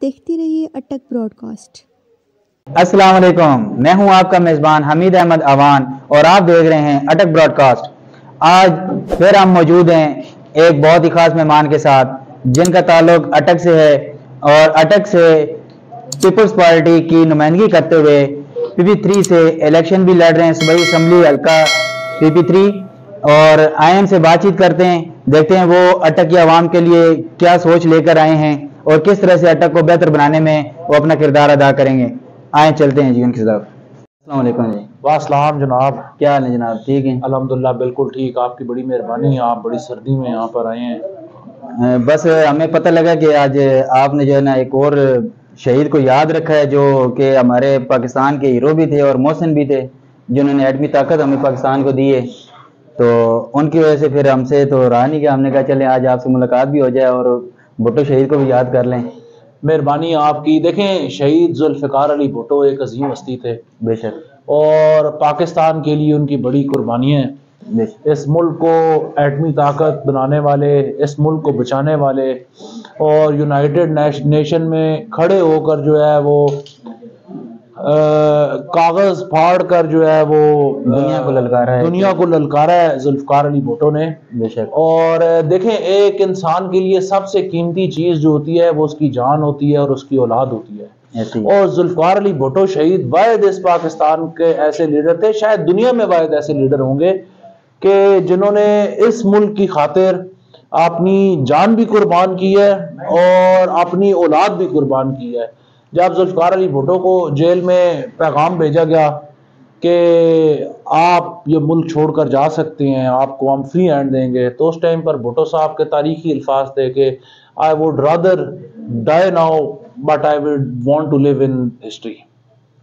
देखते रहिए अटक ब्रॉडकास्ट। अस्सलाम वालेकुम, मैं हूं आपका मेज़बान हमीद अहमद अवान और आप देख रहे हैं अटक ब्रॉडकास्ट। आज फिर हम मौजूद हैं एक बहुत ही खास मेहमान के साथ जिनका ताल्लुक अटक से है और अटक से पीपल्स पार्टी की नुमाइंदगी करते हुए PP3 से इलेक्शन भी लड़ रहे हैं, सूबाई असम्बली हल्का PP3। और आए से बातचीत करते हैं, देखते हैं वो अटक की आवाम के लिए क्या सोच लेकर आए हैं और किस तरह से अटक को बेहतर बनाने में वो अपना किरदार अदा करेंगे। आए चलते हैं जी उनकी तरफ। अस्सलाम वालेकुम जी। वासलाम जनाब, क्या हाल है जनाब? ठीक है अल्हम्दुलिल्लाह, बिल्कुल ठीक। आपकी बड़ी मेहरबानी है, आप बड़ी सर्दी में यहाँ पर आए हैं। बस हमें पता लगा कि आज आपने जो है ना एक और शहीद को याद रखा है जो कि हमारे पाकिस्तान के हीरो भी थे और मोहसिन भी थे, जिन्होंने एटमी ताकत हमें पाकिस्तान को दी है। तो उनकी वजह से फिर हमसे तो रहा नहीं कि हमने कहा चले आज आपसे मुलाकात भी हो जाए और भुट्टो शहीद को भी याद कर लें। मेहरबानी आपकी। देखें, शहीद जुल्फ़िकार अली भुट्टो एक अजीम हस्ती थे बेशक, और पाकिस्तान के लिए उनकी बड़ी कुर्बानियाँ हैं। इस मुल्क को एटमी ताकत बनाने वाले, इस मुल्क को बचाने वाले और यूनाइटेड नेशन में खड़े होकर जो है वो कागज फाड़ कर जो है वो दुनिया को ललकारा है जुल्फ़िकार अली भुट्टो ने। बेशक। और देखें, एक इंसान के लिए सबसे कीमती चीज जो होती है वो उसकी जान होती है और उसकी औलाद होती है। और जुल्फ़िकार अली भुट्टो शहीद वाहिद इस पाकिस्तान के ऐसे लीडर थे, शायद दुनिया में वाहिद ऐसे लीडर होंगे कि जिन्होंने इस मुल्क की खातिर अपनी जान भी कुर्बान की है और अपनी औलाद भी कुर्बान की है। जब जुल्फ़िकार अली भुट्टो को जेल में पैगाम भेजा गया कि आप ये मुल्क छोड़कर जा सकते हैं, आपको हम फ्री हैंड देंगे, तो उस टाइम पर भुट्टो साहब के तारीखी अल्फाज थे कि I would rather die now but I would want to live in history.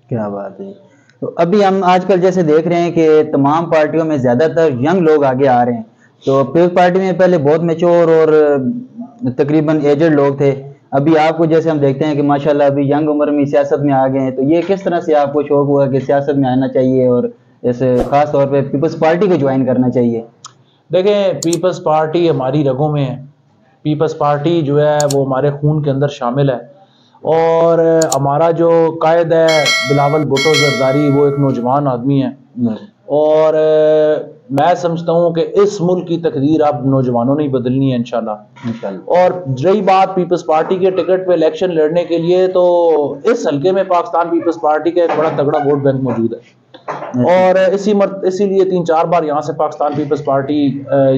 क्या बात है। तो अभी हम आजकल जैसे देख रहे हैं कि तमाम पार्टियों में ज़्यादातर यंग लोग आगे आ रहे हैं। तो पीपल्स पार्टी में पहले बहुत मैच्योर और तकरीबन एजड लोग थे, अभी आपको जैसे हम देखते हैं कि माशाल्लाह अभी यंग उम्र में सियासत में आ गए हैं। तो ये किस तरह से आपको शौक हुआ कि सियासत में आना चाहिए और जैसे ख़ास तौर पे पीपल्स पार्टी को ज्वाइन करना चाहिए? देखें, पीपल्स पार्टी हमारी रगों में है। पीपल्स पार्टी जो है वो हमारे खून के अंदर शामिल है और हमारा जो कायद है बिलावल भुट्टो जरदारी, वो एक नौजवान आदमी है और मैं समझता हूँ कि इस मुल्क की तकदीर अब नौजवानों ने ही बदलनी है इंशाल्लाह। और रही बात पीपल्स पार्टी के टिकट पे इलेक्शन लड़ने के लिए, तो इस हल्के में पाकिस्तान पीपल्स पार्टी का एक बड़ा तगड़ा वोट बैंक मौजूद है और इसीलिए 3-4 बार यहाँ से पाकिस्तान पीपल्स पार्टी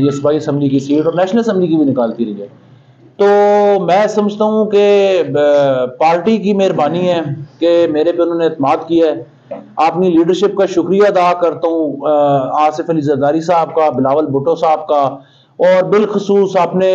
ये सूबाई असम्बली की सीट और नेशनल असम्बली की भी निकालती रही है। तो मैं समझता हूँ कि पार्टी की मेहरबानी है कि मेरे पे उन्होंने एतमाद किया है। अपनी लीडरशिप का शुक्रिया अदा करता हूँ आसिफ अली जरदारी साहब का, बिलावल भुट्टो साहब का और बिलखसूस अपने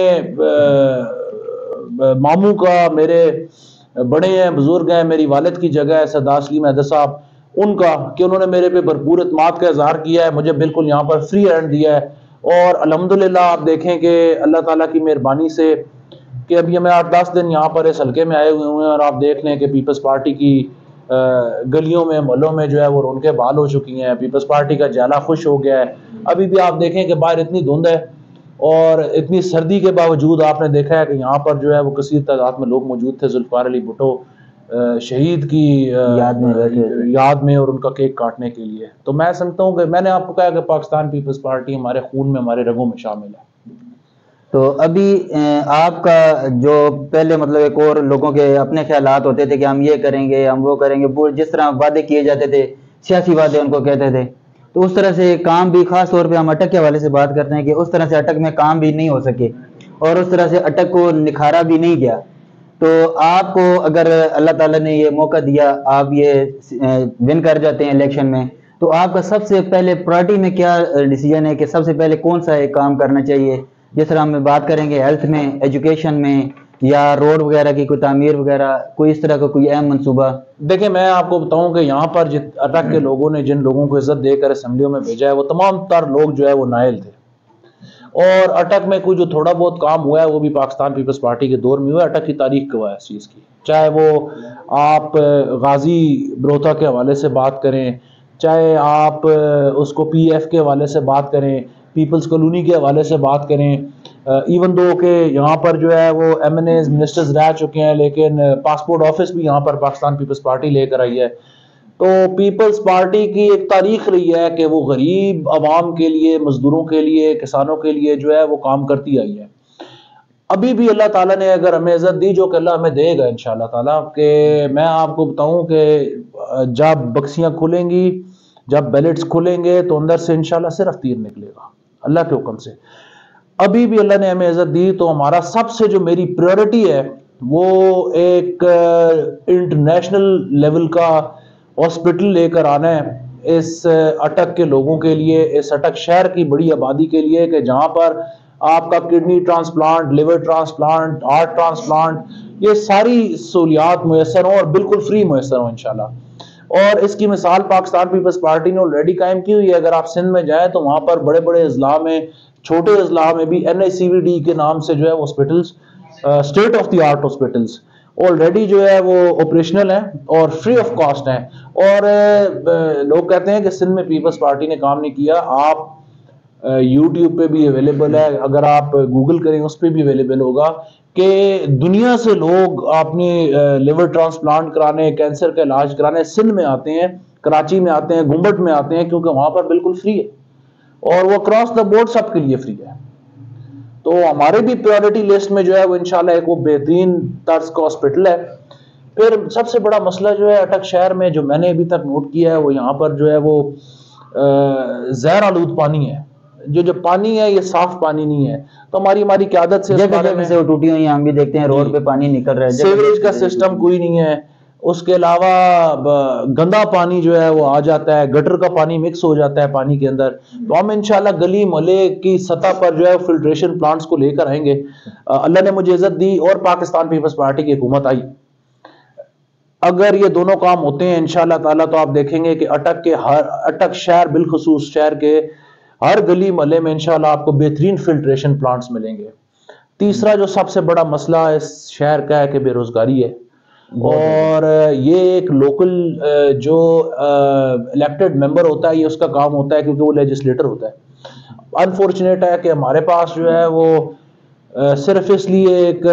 मामू का, मेरे बड़े हैं, बुजुर्ग हैं, मेरी वालिद की जगह है सरदार सलीम हैदर साहब, उनका कि उन्होंने मेरे पे भरपूर एतमाद का इजहार किया है, मुझे बिल्कुल यहाँ पर फ्री हैंड दिया है। और अल्हम्दुलिल्लाह आप देखें कि अल्लाह ताला की मेहरबानी से कि अभी हमें 8-10 दिन यहाँ पर इस हल्के में आए हुए हैं और आप देख लें कि पीपल्स पार्टी की गलियों में, मोहल्लों में जो है वो रौनकें बहाल हो चुकी हैं। पीपल्स पार्टी का जाला खुश हो गया है। अभी भी आप देखें कि बाहर इतनी धुंध है और इतनी सर्दी के बावजूद आपने देखा है कि यहाँ पर जो है वो कसीर तादाद में लोग मौजूद थे जुल्फ़िकार अली भुट्टो शहीद की याद में और उनका केक काटने के लिए। तो मैं समझता हूँ कि मैंने आपको कहा कि पाकिस्तान पीपल्स पार्टी हमारे खून में, हमारे रगों में शामिल है। तो अभी आपका जो पहले मतलब एक और लोगों के अपने ख्यालात होते थे कि हम ये करेंगे, हम वो करेंगे, वो जिस तरह वादे किए जाते थे, सियासी वादे उनको कहते थे, तो उस तरह से काम भी, खास तौर पे हम अटक के हवाले से बात करते हैं कि उस तरह से अटक में काम भी नहीं हो सके और उस तरह से अटक को निखारा भी नहीं गया। तो आपको अगर अल्लाह ताला ने ये मौका दिया, आप ये विन कर जाते हैं इलेक्शन में, तो आपका सबसे पहले प्रायोरिटी में क्या डिसीजन है कि सबसे पहले कौन सा एक काम करना चाहिए? जिस तरह हम बात करेंगे हेल्थ में, एजुकेशन में या रोड वगैरह की कोई तामीर वगैरह, कोई इस तरह का कोई अहम मंसूबा? देखिए, मैं आपको बताऊं कि यहाँ पर अटक के लोगों ने जिन लोगों को इज्जत देकर असम्बलियों में भेजा है वो तमाम तर लोग जो है वो नायल थे और अटक में कोई जो थोड़ा बहुत काम हुआ है वो भी पाकिस्तान पीपल्स पार्टी के दौर में हुआ है। अटक की तारीख गवाह है इस चीज़ की, चाहे वो आप गाजी बरोता के हवाले से बात करें, चाहे आप उसको PF के हवाले से बात करें, पीपल्स कॉलोनी के हवाले से बात करें, इवन दो के यहाँ पर जो है वो MNAs मिनिस्टर्स रह चुके हैं, लेकिन पासपोर्ट ऑफिस भी यहाँ पर पाकिस्तान पीपल्स पार्टी लेकर आई है। तो पीपल्स पार्टी की एक तारीख रही है कि वो गरीब आवाम के लिए, मजदूरों के लिए, किसानों के लिए जो है वो काम करती आई है। अभी भी अल्लाह ताला ने अगर हमें इज्जत दी, जो कि अल्लाह हमें देगा इंशाल्लाह ताला, कि मैं आपको बताऊं कि जब बक्सियां खुलेंगी, जब बैलेट्स खुलेंगे तो अंदर से इंशाल्लाह सिर्फ तीर निकलेगा अल्लाह के हुक्म से। अभी भी अल्लाह ने हमें इज्जत दी तो हमारा सबसे जो मेरी प्रायोरिटी है वो एक इंटरनेशनल लेवल का हॉस्पिटल लेकर आना है इस अटक के लोगों के लिए, इस अटक शहर की बड़ी आबादी के लिए, कि जहां पर आपका kidney transplant, liver transplant, heart transplant, ये सारी सहूलियात मुयसर हों और बिल्कुल फ्री मुयसर हों इंशाल्लाह। और इसकी मिसाल पाकिस्तान पीपल्स पार्टी ने ऑलरेडी कायम की हुई है। अगर आप सिंध में जाएं तो वहां पर बड़े बड़े अजला में, छोटे अजला में भी NICVD के नाम से जो है hospitals, state of the art hospitals already जो है वो ऑपरेशनल है और फ्री ऑफ कॉस्ट है। और लोग कहते हैं कि सिंध में पीपल्स पार्टी ने काम नहीं किया। आप YouTube पे भी अवेलेबल है, अगर आप गूगल करें उस पर भी अवेलेबल होगा कि दुनिया से लोग अपनी लिवर ट्रांसप्लांट कराने, कैंसर का इलाज कराने सिंध में आते हैं, कराची में आते हैं, गुम्बट में आते हैं, क्योंकि वहां पर बिल्कुल फ्री है और वो क्रॉस द बोर्ड सबके लिए फ्री है। तो हमारे भी प्रायोरिटी लिस्ट में जो है वो इंशाल्लाह एक वो बेहतरीन तर्ज का हॉस्पिटल है। फिर सबसे बड़ा मसला जो है अटक शहर में, जो मैंने अभी तक नोट किया है, वो यहाँ पर जो है वो जहर आलूद पानी है। जो पानी है ये साफ पानी नहीं है। तो हमारी क़यादत से जगह जगह से टूटी हुई हम भी देखते हैं, रोड पे पानी निकल रहा है, सीवरेज का सिस्टम कोई नहीं है। उसके अलावा गंदा पानी जो है वो आ जाता है, गटर का पानी मिक्स हो जाता है पानी के अंदर। तो हम इंशाल्लाह गली मोहल्ले की सतह पर जो है फिल्ट्रेशन प्लांट्स को लेकर आएंगे। अल्लाह ने मुझे इज्जत दी और पाकिस्तान पीपल्स पार्टी की हुकूमत आई। अगर ये दोनों काम होते हैं इंशाल्लाह ताला, तो आप देखेंगे कि अटक शहर बिलखुसूस शहर के हर गली मोहल्ले में इंशाल्लाह आपको बेहतरीन फिल्ट्रेशन प्लांट्स मिलेंगे। तीसरा जो सबसे बड़ा मसला इस शहर का है कि बेरोजगारी है। और ये एक लोकल जो इलेक्टेड मेंबर होता है, ये उसका काम होता है, क्योंकि वो लेजिस्लेटर होता है। अनफॉर्चुनेट है कि हमारे पास जो है वो सिर्फ इसलिए एक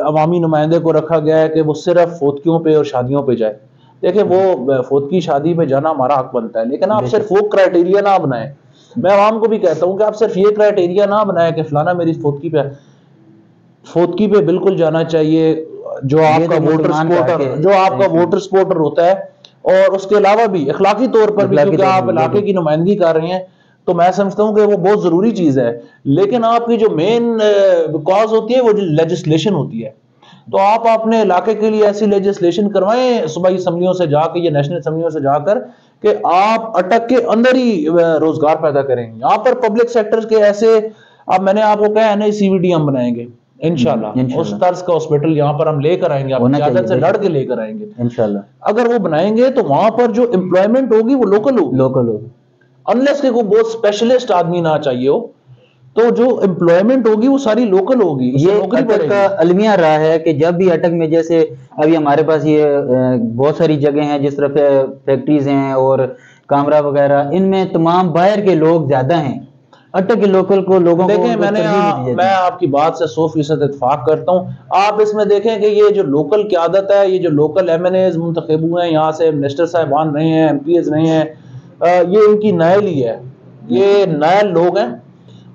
अवामी नुमाइंदे को रखा गया है कि वो सिर्फ फोतकियों पे और शादियों पे जाए। देखिए, वो फोतकी शादी पे जाना हमारा हक बनता है, लेकिन आप सिर्फ वो क्राइटेरिया ना बनाएं। मैं आवाम को भी कहता हूं कि आप सिर्फ ये क्राइटेरिया ना बनाएं कि फलाना मेरी फोतकी पे बिल्कुल जाना चाहिए। जो आपका वोटर सपोर्टर होता है, और उसके अलावा भी अखलाकी तौर पर भी, क्योंकि आप इलाके की नुमाइंदगी कर रहे हैं, तो मैं समझता हूं कि वो बहुत जरूरी चीज है। लेकिन आपकी जो मेन कॉज होती है वो लेजिस्लेशन होती है। तो आप अपने इलाके के लिए ऐसी लेजिस्लेशन करवाएं सूबाई असम्बलियों से जाकर या नेशनल असम्बलियों से जाकर कि आप अटक के अंदर ही रोजगार पैदा करें। यहाँ पर पब्लिक सेक्टर के ऐसे, अब मैंने आपको कहा NICVD हम बनाएंगे इंशाल्लाह। उस तर्ज का हॉस्पिटल यहाँ पर हम लेकर आएंगे, अपनी आदत से लड़ के लेकर आएंगे इंशाल्लाह। अगर वो बनाएंगे तो वहां पर जो एम्प्लॉयमेंट होगी वो लोकल होगी, अनलेस के कोई बहुत स्पेशलिस्ट आदमी ना चाहिए हो, तो जो एम्प्लॉयमेंट होगी वो सारी लोकल होगी। ये अटक का अलमिया रहा है कि जब भी अटक में, जैसे अभी हमारे पास ये बहुत सारी जगह हैं जिस तरह फैक्ट्रीज हैं और कामरा वगैरह, इनमें तमाम बाहर के लोग ज्यादा हैं। अटक के लोकल को लोगों देखें, मैं आपकी बात से 100% इत्तेफाक करता हूँ। आप इसमें देखें कि ये जो लोकल क़यादत है, ये जो लोकल MNAs मुंतखब हुए हैं, यहाँ से मिनिस्टर साहिबान रहे हैं, MPs रहे हैं, ये इनकी नायल ही है, ये नायल लोग हैं।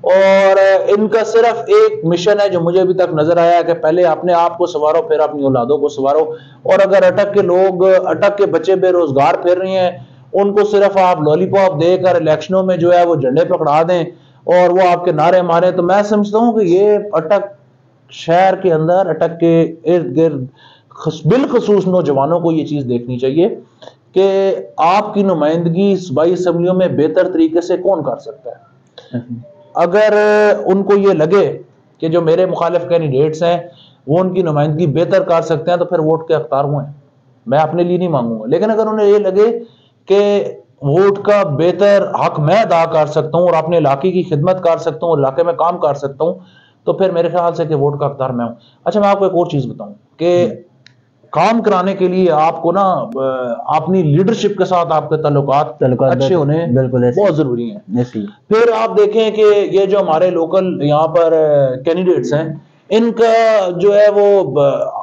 और इनका सिर्फ एक मिशन है जो मुझे अभी तक नजर आया है कि पहले अपने आप को संवारो, फिर अपनी औलादों को संवारो। और अगर अटक के लोग, अटक के बच्चे बेरोजगार फिर रहे हैं, उनको सिर्फ आप लॉलीपॉप देकर इलेक्शनों में जो है वो झंडे पकड़ा दें और वो आपके नारे मारे, तो मैं समझता हूं कि ये अटक शहर के अंदर, अटक के इर्द गिर्द बिलखसूस नौजवानों को ये चीज देखनी चाहिए कि आपकी नुमाइंदगी सूबाई असम्बलियों में बेहतर तरीके से कौन कर सकता है। अगर उनको ये लगे कि जो मेरे मुखालिफ कैंडिडेट्स हैं वो उनकी नुमाइंदगी बेहतर कर सकते हैं, तो फिर वोट के हकदार हुए, मैं अपने लिए नहीं मांगूंगा। लेकिन अगर उन्हें ये लगे कि वोट का बेहतर हक मैं अदा कर सकता हूं और अपने इलाके की खिदमत कर सकता हूं और इलाके में काम कर सकता हूं, तो फिर मेरे ख्याल से कि वोट का हकदार मैं हूं। अच्छा, मैं आपको एक और चीज बताऊं कि काम कराने के लिए आपको ना अपनी लीडरशिप के साथ आपके ताल्लुकात अच्छे होने बिल्कुल बहुत जरूरी हैं। ऐसी फिर आप देखें कि ये जो हमारे लोकल यहाँ पर कैंडिडेट्स हैं, इनका जो है वो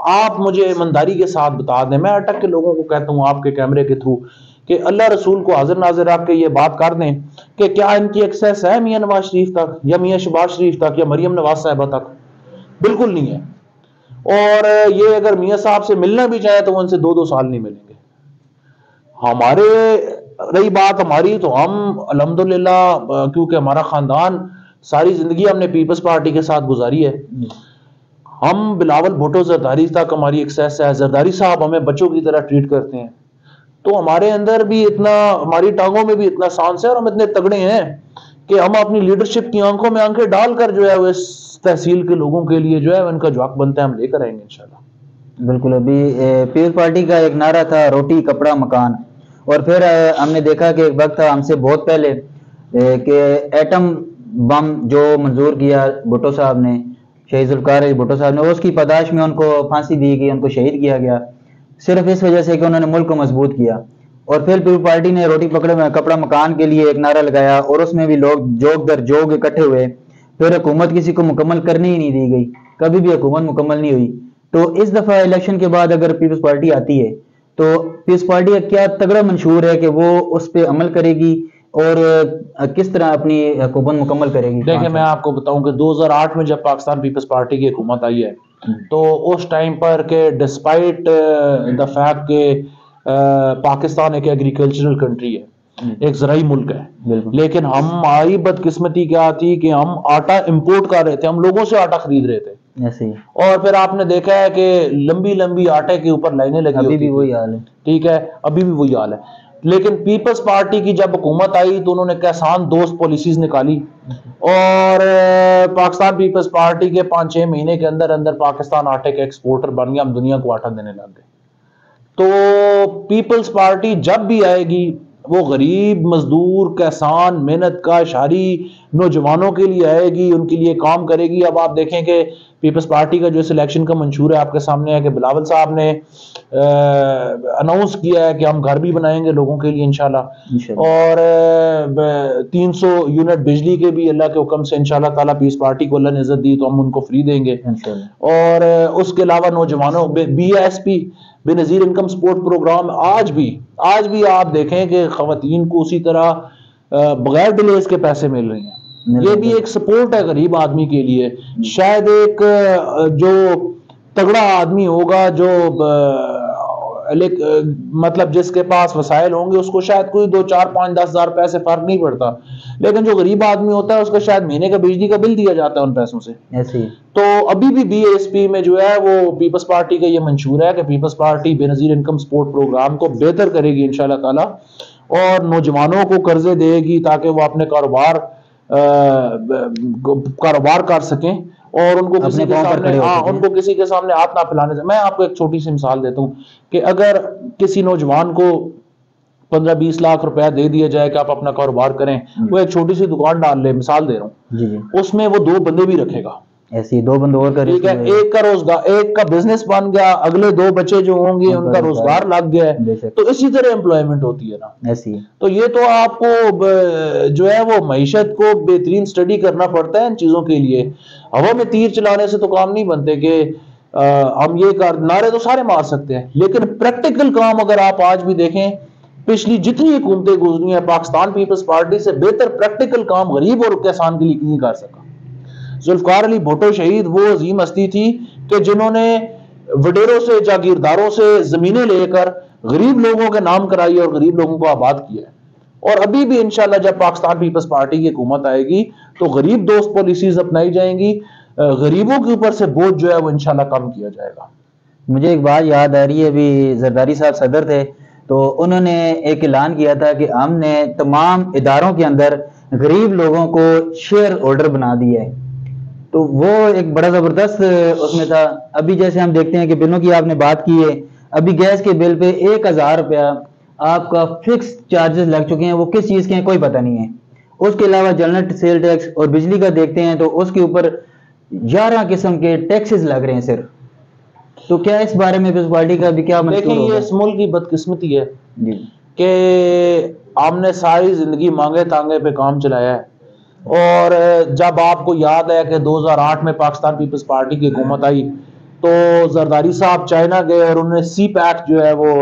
आप मुझे ईमानदारी के साथ बता दें, मैं अटक के लोगों को कहता हूँ आपके कैमरे के थ्रू कि अल्लाह रसूल को हाजिर नाजिर रख के ये बात कर दें कि क्या इनकी एक्सेस है मियां नवाज शरीफ तक या मियां शहबाज शरीफ तक या मरियम नवाज साहिबा तक? बिल्कुल नहीं है। और ये अगर मियां साहब से मिलना भी चाहे तो वो उनसे 2-2 साल नहीं मिलेंगे। हमारे रही बात हमारी, तो हम अल्हम्दुलिल्लाह क्योंकि हमारा खानदान सारी जिंदगी हमने पीपल्स पार्टी के साथ गुजारी है, हम बिलावल भुट्टो जरदारी तक हमारी एक्सेस है। जरदारी साहब हमें बच्चों की तरह ट्रीट करते हैं, तो हमारे अंदर भी इतना, हमारी टांगों में भी इतना सांस है और हम इतने तगड़े हैं कि हम अपनी लीडरशिप की आंखों में आंखें डालकर जो है वो इस तहसील के लोगों के लिए जो है उनका जो हक बनता है हम लेकर आएंगे इंशाल्लाह। बिल्कुल। अभी पीपल्स पार्टी का एक नारा था रोटी कपड़ा मकान, और फिर हमने देखा कि एक वक्त था हमसे बहुत पहले कि एटम बम जो मंजूर किया भुट्टो साहब ने, शहीद जुल्फकार अली भुट्टो साहब ने, उसकी पादाश में उनको फांसी दी गई, उनको शहीद किया गया सिर्फ इस वजह से कि उन्होंने मुल्क को मजबूत किया। और फिर पीपल्स पार्टी ने रोटी पकड़े कपड़ा मकान के लिए एक नारा लगाया और उसमें भी लोग जोग दर जोग इकट्ठे हुए। फिर हुकूमत किसी को मुकम्मल करने ही नहीं दी गई, कभी भी हुकूमत मुकम्मल नहीं हुई। तो इस दफा इलेक्शन के बाद अगर पीपल्स पार्टी आती है तो पीपल्स पार्टी का क्या तगड़ा मंशूर है कि वो उस पर अमल करेगी और किस तरह अपनी हुकूमत मुकम्मल करेगी? देखिए मैं आपको बताऊं कि 2008 में जब पाकिस्तान पीपल्स पार्टी की हुकूमत आई है तो उस टाइम पर के डिस्पाइट द फैक्ट के पाकिस्तान एक एग्रीकल्चरल कंट्री है, एक ज़राई मुल्क है, लेकिन हमारी बदकिस्मती क्या थी कि हम आटा इंपोर्ट कर रहे थे, हम लोगों से आटा खरीद रहे थे ऐसे ही। और फिर आपने देखा है कि लंबी लंबी आटे के ऊपर लाइनें लगी, अभी भी वही हाल है। ठीक है, अभी भी वही हाल है। लेकिन पीपल्स पार्टी की जब हुकूमत आई तो उन्होंने किसान दोस्त पॉलिसीज निकाली और पाकिस्तान पीपल्स पार्टी के 5-6 महीने के अंदर अंदर पाकिस्तान आटे के एक्सपोर्टर बन गया, हम दुनिया को आटा देने लग गए। तो पीपल्स पार्टी जब भी आएगी वो गरीब मजदूर किसान मेहनत का शारी नौजवानों के लिए आएगी, उनके लिए काम करेगी। अब आप देखें कि पीपल्स पार्टी का जो सिलेक्शन का मंशूर है आपके सामने है कि बिलावल साहब ने अनाउंस किया है कि हम घर भी बनाएंगे लोगों के लिए इंशाल्लाह, और 300 यूनिट बिजली के भी अल्लाह के हुक्म से इंशाल्लाह ताला पीपल्स पार्टी को अल्लाह ने इज्जत दी तो हम उनको फ्री देंगे। और उसके अलावा नौजवानों BISP Benazir income support program आज भी आप देखें कि खवातीन को उसी तरह बगैर डिलेस के पैसे मिल रही हैं। ये भी एक सपोर्ट है गरीब आदमी के लिए। शायद एक जो तगड़ा आदमी होगा जो मतलब जिसके पास वसाइल होंगे उसको शायद कोई 2, 4, 5, 10 हज़ार पैसे फर्क नहीं पड़ता, लेकिन जो गरीब आदमी होता है उसका शायद महीने का बिजली का बिल दिया जाता है उन पैसों से ऐसे। तो अभी भी BISP में जो है वो पीपल्स पार्टी का ये मंशूर है कि people's party Benazir income support program को बेहतर करेगी इंशाल्लाह ताला और नौजवानों को कर्जे देगी ताकि वो अपने कारोबार कर सकें और उनको किसी के सामने उनको किसी के सामने हाथ ना फैलाने से। मैं आपको एक छोटी सी मिसाल देता हूँ कि अगर किसी नौजवान को 15-20 लाख रुपया दे दिया जाए कि आप अपना कारोबार करें, वो एक छोटी सी दुकान डाल ले, मिसाल दे रहा हूँ, उसमें वो 2 बंदे भी रखेगा, ऐसी 2 बंदे और करें, ठीक है, एक का रोजगार, एक का बिजनेस बन गया, अगले 2 बच्चे जो होंगे उनका रोजगार लग गया। तो इसी तरह एम्प्लॉयमेंट होती है ना ऐसी। तो ये तो आपको जो है वो मईशत को बेहतरीन स्टडी करना पड़ता है इन चीजों के लिए। हवा में तीर चलाने से तो काम नहीं बनते कि हम ये कर, नारे तो सारे मार सकते हैं, लेकिन प्रैक्टिकल काम अगर आप आज भी देखें, पिछली जितनी हुकूमतें गुजरी हैं, पाकिस्तान पीपल्स पार्टी से बेहतर प्रैक्टिकल काम गरीब और किसान के लिए नहीं कर सका। जुल्फकार अली भुट्टो शहीद वो अजीम हस्ती थी कि जिन्होंने वडेरों से जागीरदारों से जमीनें लेकर गरीब लोगों के नाम कराई और गरीब लोगों को आबाद किया है। और अभी भी इंशाल्लाह जब पाकिस्तान पीपल्स पार्टी की हुकूमत आएगी तो गरीब दोस्त पॉलिसीज अपनाई जाएंगी, गरीबों के ऊपर से बोझ जो है वो इंशाल्लाह कम किया जाएगा। मुझे एक बात याद आ रही है, अभी जरदारी साहब सदर थे तो उन्होंने एक ऐलान किया था कि हमने तमाम इदारों के अंदर गरीब लोगों को शेयर होल्डर बना दिया है, तो वो एक बड़ा जबरदस्त उसमें था। अभी जैसे हम देखते हैं कि बिलों की आपने बात की है, अभी गैस के बिल पे 1000 रुपया आपका फिक्स चार्जेस लग चुके हैं, वो किस चीज़ के हैं कोई पता नहीं है। उसके अलावा जनरल सेल टैक्स और बिजली का देखते हैं तो उसके ऊपर 11 किस्म के टैक्सेस लग रहे हैं सिर्फ। तो क्या इस बारे में पीपल्स पार्टी का भी क्या मंशूर देखें, होगा? ये इस मुल्क की बदकिस्मती है जी कि हमने सारी जिंदगी मांगे तांगे पे काम चलाया है, और जब आपको याद है कि 2008 में पाकिस्तान पीपल्स पार्टी की हुकूमत आई तो जरदारी साहब चाइना गए और उन्होंने सी पैक्ट जो है वो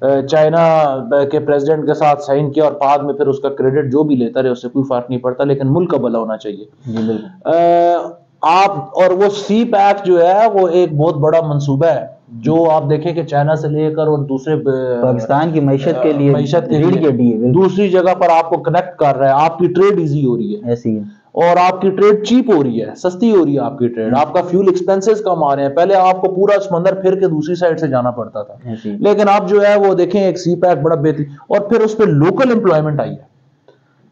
चाइना के प्रेसिडेंट के साथ साइन किया, और बाद में फिर उसका क्रेडिट जो भी लेता रहे उससे कोई फर्क नहीं पड़ता, लेकिन मुल्क का भला होना चाहिए। जी बिल्कुल। आप और वो सी पैक जो है वो एक बहुत बड़ा मंसूबा है, जो आप देखें कि चाइना से लेकर और दूसरे पाकिस्तान की मईशत के लिए रीढ़ की हड्डी है, बिल्कुल। दूसरी जगह पर आपको कनेक्ट कर रहा है, आपकी ट्रेड इजी हो रही है, ऐसी है। और आपकी ट्रेड चीप हो रही है, सस्ती हो रही है आपकी ट्रेड, आपका फ्यूल एक्सपेंसेस कम आ रहे हैं। पहले आपको पूरा समंदर फिर के दूसरी साइड से जाना पड़ता था, ऐसी है। लेकिन आप जो है वो देखें एक सी पैक बड़ा बेहतरीन, और फिर उस पर लोकल एम्प्लॉयमेंट आई है।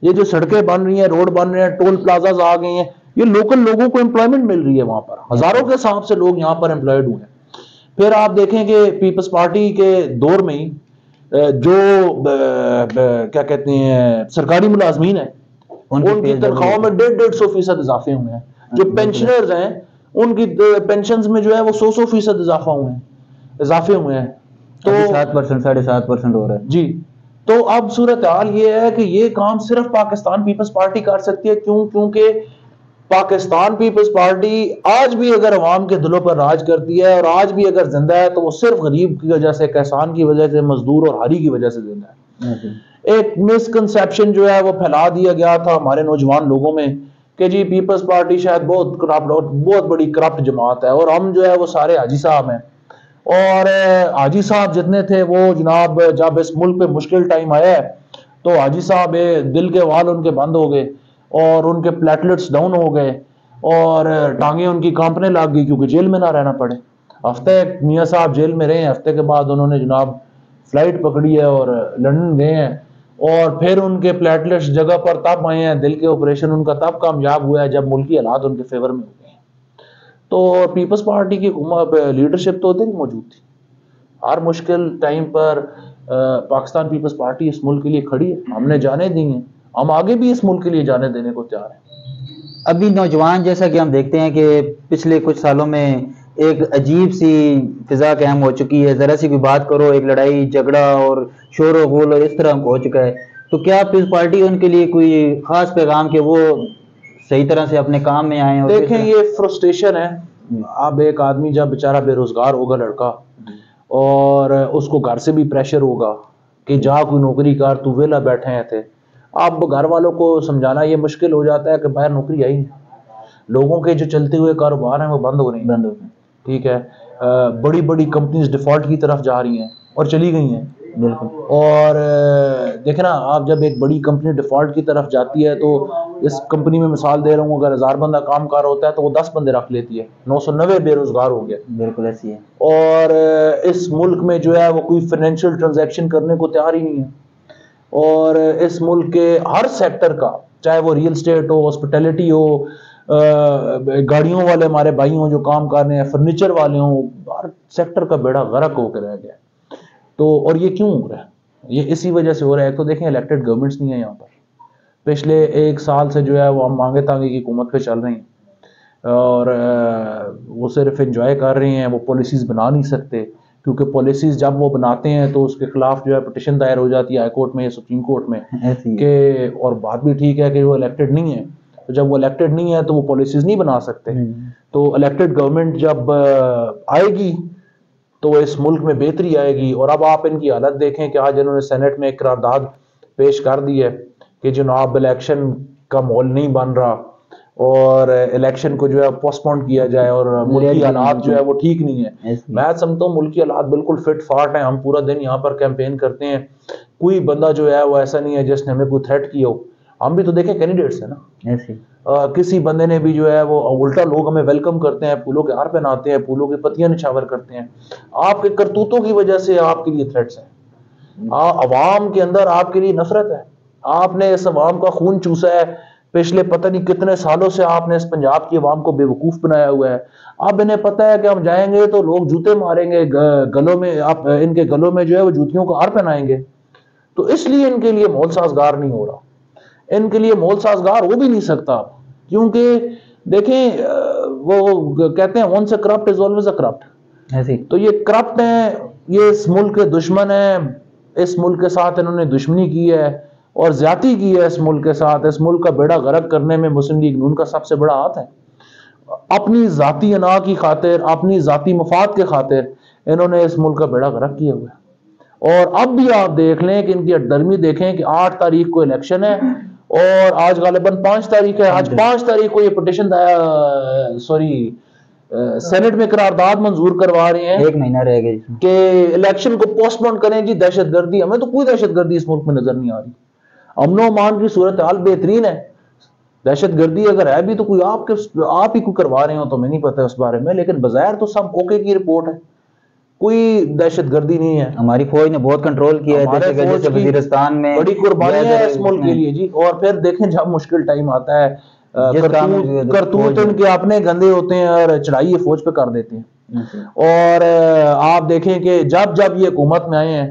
ये जो सड़कें बन रही हैं, रोड बन रहे हैं, टोल प्लाजाज आ गए हैं, ये लोकल लोगों को एम्प्लॉयमेंट मिल रही है, वहां पर हजारों के हिसाब से लोग यहाँ पर एम्प्लॉयड हुए हैं। फिर आप देखें कि पीपल्स पार्टी के दौर में ही जो क्या कहते हैं सरकारी मुलाजमीन है उनकी तनख्वाहों में 150-150% इजाफे हुए हैं। जो पेंशनर्स हैं उनकी पेंशन में जो है वो 100% इजाफे हुए हैं। तो 7% 7.5% हो रहा है जी। तो अब सूरत हाल ये है कि ये काम सिर्फ पाकिस्तान पीपल्स पार्टी कर सकती है। क्यों? क्योंकि पाकिस्तान पीपल्स पार्टी आज भी अगर अवाम के दिलों पर राज करती है, और आज भी अगर जिंदा है, तो वो सिर्फ गरीब की वजह से, किसान की वजह से, मजदूर और हारी की वजह से जिंदा है। एक मिसकंसेप्शन जो है वो फैला दिया गया था हमारे नौजवान लोगों में कि जी पीपल्स पार्टी शायद बहुत करप्ट, बहुत बड़ी करप्ट जमात है, और हम जो है वो सारे हाजी साहब हैं। और हाजी साहब जितने थे वो जनाब जब इस मुल्क पे मुश्किल टाइम आया है तो हाजी साहब दिल के वाल उनके बंद हो गए, और उनके प्लेटलेट्स डाउन हो गए, और टांगे उनकी कांपने लग गई क्योंकि जेल में ना रहना पड़े। हफ्ते मियाँ साहब जेल में रहे, हफ्ते के बाद उन्होंने जनाब फ्लाइट पकड़ी है और लंदन गए हैं, और फिर उनके प्लेटलेट्स जगह पर तब आए हैं, दिल के ऑपरेशन उनका तब कामयाब हुआ है जब मुल्की हालात उनके फेवर में हो गए। तो पीपल्स पार्टी की लीडरशिप तो उधर ही मौजूद थी। हर मुश्किल टाइम पर पाकिस्तान पीपल्स पार्टी इस मुल्क के लिए खड़ी है, हमने जाने दी है, हम आगे भी इस मुल्क के लिए जाने देने को तैयार हैं। अभी नौजवान जैसा कि हम देखते हैं कि पिछले कुछ सालों में एक अजीब सी फिजा कायम हो चुकी है, जरा सी भी बात करो एक लड़ाई झगड़ा और शोर और गुल और इस तरह हो चुका है। तो क्या पीपल्स पार्टी उनके लिए कोई खास पैगाम कि वो सही तरह से अपने काम में आए? देखें, ये फ्रस्ट्रेशन है। अब एक आदमी जब बेचारा बेरोजगार होगा लड़का, और उसको घर से भी प्रेशर होगा कि जा कोई नौकरी कर, तू वेला बैठे हैं थे। अब घर वालों को समझाना ये मुश्किल हो जाता है कि बाहर नौकरी आई नहीं, लोगों के जो चलते हुए कारोबार हैं वो बंद हो रहे हैं। ठीक है, बड़ी बड़ी कंपनीज डिफॉल्ट की तरफ जा रही हैं और चली गई हैं। बिल्कुल। और देखे ना, आप जब एक बड़ी कंपनी डिफॉल्ट की तरफ जाती है तो इस कंपनी में मिसाल दे रहा हूँ, अगर 1000 बंदा काम कर होता है तो वो 10 बंदे रख लेती है, 990 बेरोजगार हो गया। बिल्कुल ऐसी है। और इस मुल्क में जो है वो कोई फाइनेंशियल ट्रांजैक्शन करने को तैयार ही नहीं है। और इस मुल्क के हर सेक्टर का, चाहे वो रियल एस्टेट हो, हॉस्पिटैलिटी हो, गाड़ियों वाले हमारे भाई हों जो काम कर रहे हैं, फर्नीचर वाले हों, हर सेक्टर का बेड़ा गर्क होकर रह गया। तो और ये क्यों हो रहा है? ये इसी वजह से हो रहा है। तो देखें, इलेक्टेड गवर्नमेंट्स नहीं है यहाँ पर। पिछले 1 साल से जो है वो हम मांगे तांगे की हुकूमत पे चल रही हैं, और वो सिर्फ एंजॉय कर रहे हैं, वो पॉलिसीज़ बना नहीं सकते, क्योंकि पॉलिसीज़ जब वो बनाते हैं तो उसके खिलाफ जो है पिटिशन दायर हो जाती है हाई कोर्ट में या सुप्रीम कोर्ट में कि, और बात भी ठीक है कि वो इलेक्टेड नहीं है, तो जब वो इलेक्टेड नहीं है तो वो पॉलिसीज़ नहीं बना सकते। तो इलेक्टेड गवर्नमेंट जब आएगी तो इस मुल्क में बेहतरी आएगी। और अब आप इनकी हालत देखें कि आज इन्होंने सेनेट में एक करारदाद पेश कर दी है कि जनाब इलेक्शन का माहौल नहीं बन रहा, और इलेक्शन को जो है पोस्टपोन किया जाए, और मुल्की हालात जो है वो ठीक नहीं है। मैं समझता हूँ मुल्की हालात बिल्कुल फिट फाट हैं, हम पूरा दिन यहाँ पर कैंपेन करते हैं, कोई बंदा जो है वो ऐसा नहीं है जिसने हमें कोई थ्रेट किया हो। हम भी तो देखें कैंडिडेट्स है ना, किसी बंदे ने भी जो है वो उल्टा लोग हमें वेलकम करते हैं, फूलों के हार पहनाते हैं, फूलों की पत्तियां निछावर करते हैं। आपके करतूतों की वजह से आपके लिए थ्रेट्स हैं, अवाम के अंदर आपके लिए नफरत है, आपने इस अवाम का खून चूसा है, पिछले पता नहीं कितने सालों से आपने इस पंजाब की अवाम को बेवकूफ बनाया हुआ है। अब इन्हें पता है कि हम जाएंगे तो लोग जूते मारेंगे गलों में, आप इनके गलों में जो है वो जूतियों का हार पहनाएंगे, तो इसलिए इनके लिए माहौल साजगार नहीं हो रहा। इनके लिए माहौल साजगार हो भी नहीं सकता, क्योंकि देखें वो कहते हैं once a corrupt is always a corrupt। ऐसी तो ये करप्ट हैं, ये इस मुल्क के दुश्मन हैं, इस मुल्क के साथ इन्होंने दुश्मनी की है और ज्यादती की है इस मुल्क के साथ। इस मुल्क का बेड़ा गर्क करने में मुस्लिम लीग नून का सबसे बड़ा हाथ है। अपनी जाती अना की खातिर, अपनी जाती मफाद के खातिर इन्होंने इस मुल्क का बेड़ा गर्क किया हुआ है। और अब भी आप देख लें कि इनकी अड्डरमी देखें कि 8 तारीख को इलेक्शन है और आज गालिबन 5 तारीख है। आज 5 तारीख को ये पिटिशन सेनेट में करारदाद मंजूर करवा रहे हैं, 1 महीना रह गया कि इलेक्शन को पोस्टपोन करें जी। दहशतगर्दी, हमें तो कोई दहशतगर्दी इस मुल्क में नजर नहीं आ रही। अमन अमान की सूरत हाल बेहतरीन है। दहशतगर्दी अगर है भी तो कोई आप ही को करवा रहे हो तो मैं नहीं पता उस बारे में, लेकिन बजायर तो सब ओके की रिपोर्ट है, कोई दहशतगर्दी नहीं है। हमारी फौज ने बहुत कंट्रोल किया है, जैसे वजीरिस्तान में बड़ी कुर्बानी है इस मुल्क के लिए जी। और फिर देखें जब मुश्किल टाइम आता है, करतूत इनके अपने गंदे होते हैं और चढ़ाई ये फौज पे कर देते हैं। और आप देखें कि जब जब ये हुकूमत में आए हैं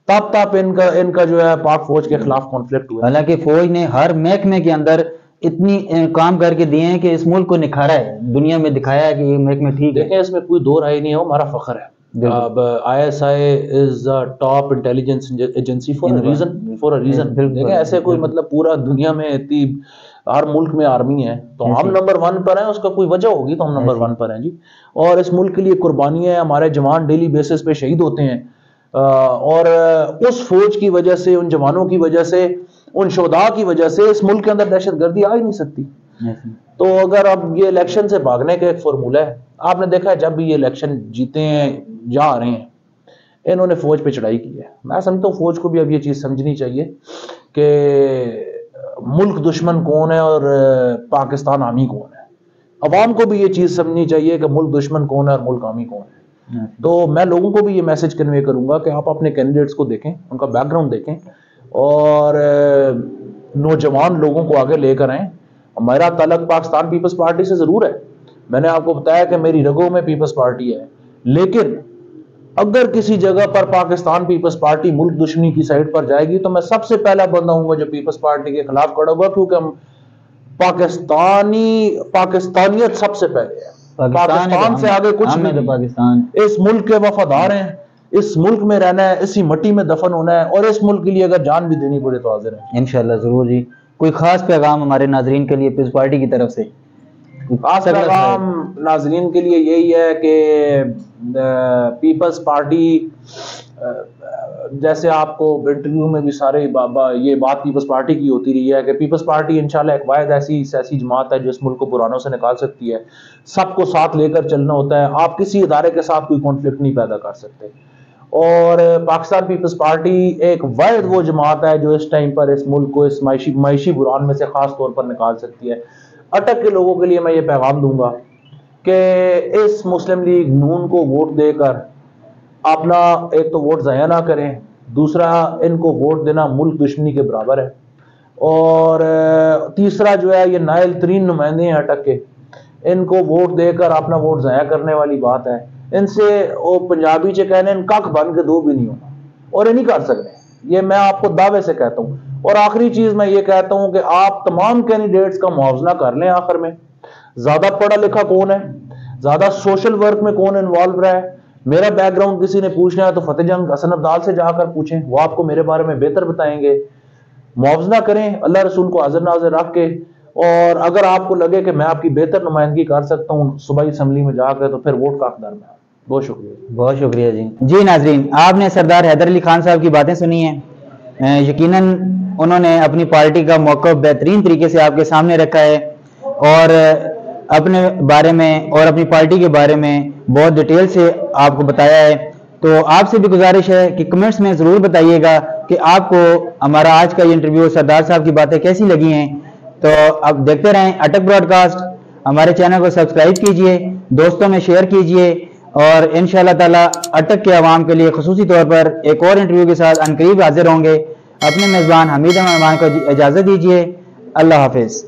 तब तब इनका जो है पाक फौज के खिलाफ कॉन्फ्लिक्ट हुआ। हालांकि फौज ने हर महकमे के अंदर इतनी काम करके दिए हैं कि इस मुल्क को निखारा है, दुनिया में दिखाया है कि ये महकमे ठीक है। देखें इसमें कोई दो राय नहीं है, हमारा फख्र है। अब ISI is top intelligence agency for a reason. देखें ऐसे कोई मतलब पूरा दुनिया में इतनी हर मुल्क में आर्मी है तो हम नंबर 1 पर हैं, उसका कोई वजह होगी तो हम नंबर 1 पर हैं जी। और इस मुल्क के लिए कुर्बानियां हैं, हमारे जवान डेली बेसिस पे शहीद होते हैं और उस फौज की वजह से, उन जवानों की वजह से, उन शोधा की वजह से इस मुल्क के अंदर दहशतगर्दी आ ही नहीं सकती। तो अगर अब ये इलेक्शन से भागने का एक फॉर्मूला है, आपने देखा है जब भी ये इलेक्शन जीते हैं या आ रहे हैं इन्होंने फौज पे चढ़ाई की है। मैं समझता हूँ फौज को भी अब ये चीज समझनी चाहिए कि मुल्क दुश्मन कौन है और पाकिस्तान आमी कौन है। अवाम को भी ये चीज समझनी चाहिए कि मुल्क दुश्मन कौन है और मुल्क आमी कौन है। तो मैं लोगों को भी ये मैसेज कन्वे करूंगा कि आप अपने कैंडिडेट्स को देखें, उनका बैकग्राउंड देखें और नौजवान लोगों को आगे लेकर आए। हमारा ताल्लुक पाकिस्तान पीपल्स पार्टी से जरूर है, मैंने आपको बताया कि मेरी रगों में पीपल्स पार्टी है, लेकिन अगर किसी जगह पर पाकिस्तान पीपल्स पार्टी मुल्क दुश्मनी की साइड पर जाएगी तो मैं सबसे पहला बंदा हूंगा जो पीपल्स पार्टी के खिलाफ खड़ा होगा, क्योंकि हम पाकिस्तानियत सबसे पहले है। पाकिस्तान से आगे कुछ नहीं। पाकिस्तान इस मुल्क के वफादार हैं, इस मुल्क में रहना है, इसी मिट्टी में दफन होना है और इस मुल्क के लिए अगर जान भी देनी पड़े तो हाजिर है इंशाल्लाह जरूर जी। कोई खास पैगाम हमारे नाजरीन के लिए पीपल्स पार्टी की तरफ से? खास पैगाम नाजरीन के लिए यही है कि पीपल्स पार्टी, जैसे आपको इंटरव्यू में भी सारे ये बात पीपल्स पार्टी की होती रही है कि पीपल्स पार्टी इंशाल्लाह एक वाहिद ऐसी सियासी जमात है जो इस मुल्क को बुरानों से निकाल सकती है। सबको साथ लेकर चलना होता है, आप किसी इदारे के साथ कोई कॉन्फ्लिक्ट नहीं पैदा कर सकते। और पाकिस्तान पीपल्स पार्टी एक वाहिद वो जमात है जो इस टाइम पर इस मुल्क को इस मायशी बुरान में से खास तौर पर निकाल सकती है। अटक के लोगों के लिए मैं ये पैगाम दूंगा कि इस मुस्लिम लीग नून को वोट देकर अपना एक तो वोट ज़ाया ना करें, दूसरा इनको वोट देना मुल्क दुश्मनी के बराबर है, और तीसरा जो है ये नाइल तरीन नुमाइंदे हैं अटक के, इनको वोट देकर अपना वोट ज़ाया करने वाली बात है। इनसे वो पंजाबी च कहने कख बन के दो भी नहीं होना और ये नहीं कर सकते, ये मैं आपको दावे से कहता हूँ। और आखिरी चीज मैं ये कहता हूं कि आप तमाम कैंडिडेट्स का मुआवजा कर लें आखिर में, ज्यादा पढ़ा लिखा कौन है, ज्यादा सोशल वर्क में कौन इन्वॉल्व रहा है। मेरा बैकग्राउंड किसी ने पूछना है तो फतेह जंग हसन अब्दाल से जाकर पूछें, वो आपको मेरे बारे में बेहतर बताएंगे। मुआवजा करें अल्लाह रसूल को हाजिर नाजिर रख के, और अगर आपको लगे कि मैं आपकी बेहतर नुमाइंदगी कर सकता हूँ सूबाई असम्बली में जाकर, तो फिर वोट का हकदार मैं। बहुत शुक्रिया, बहुत शुक्रिया जी। जी नाजरीन, आपने सरदार हैदर अली खान साहब की बातें सुनी हैं। यकीनन उन्होंने अपनी पार्टी का मौक़िफ़ बेहतरीन तरीके से आपके सामने रखा है और अपने बारे में और अपनी पार्टी के बारे में बहुत डिटेल से आपको बताया है। तो आपसे भी गुजारिश है कि कमेंट्स में ज़रूर बताइएगा कि आपको हमारा आज का ये इंटरव्यू सरदार साहब की बातें कैसी लगी हैं। तो अब देखते रहें अटक ब्रॉडकास्ट, हमारे चैनल को सब्सक्राइब कीजिए, दोस्तों में शेयर कीजिए और इंशाअल्लाह ताला अटक के अवाम के लिए खुसूसी तौर पर एक और इंटरव्यू के साथ अनकरीब हाजिर होंगे। अपने मेज़बान हमीद अहमद को इजाज़त दीजिए। अल्लाह हाफिज़।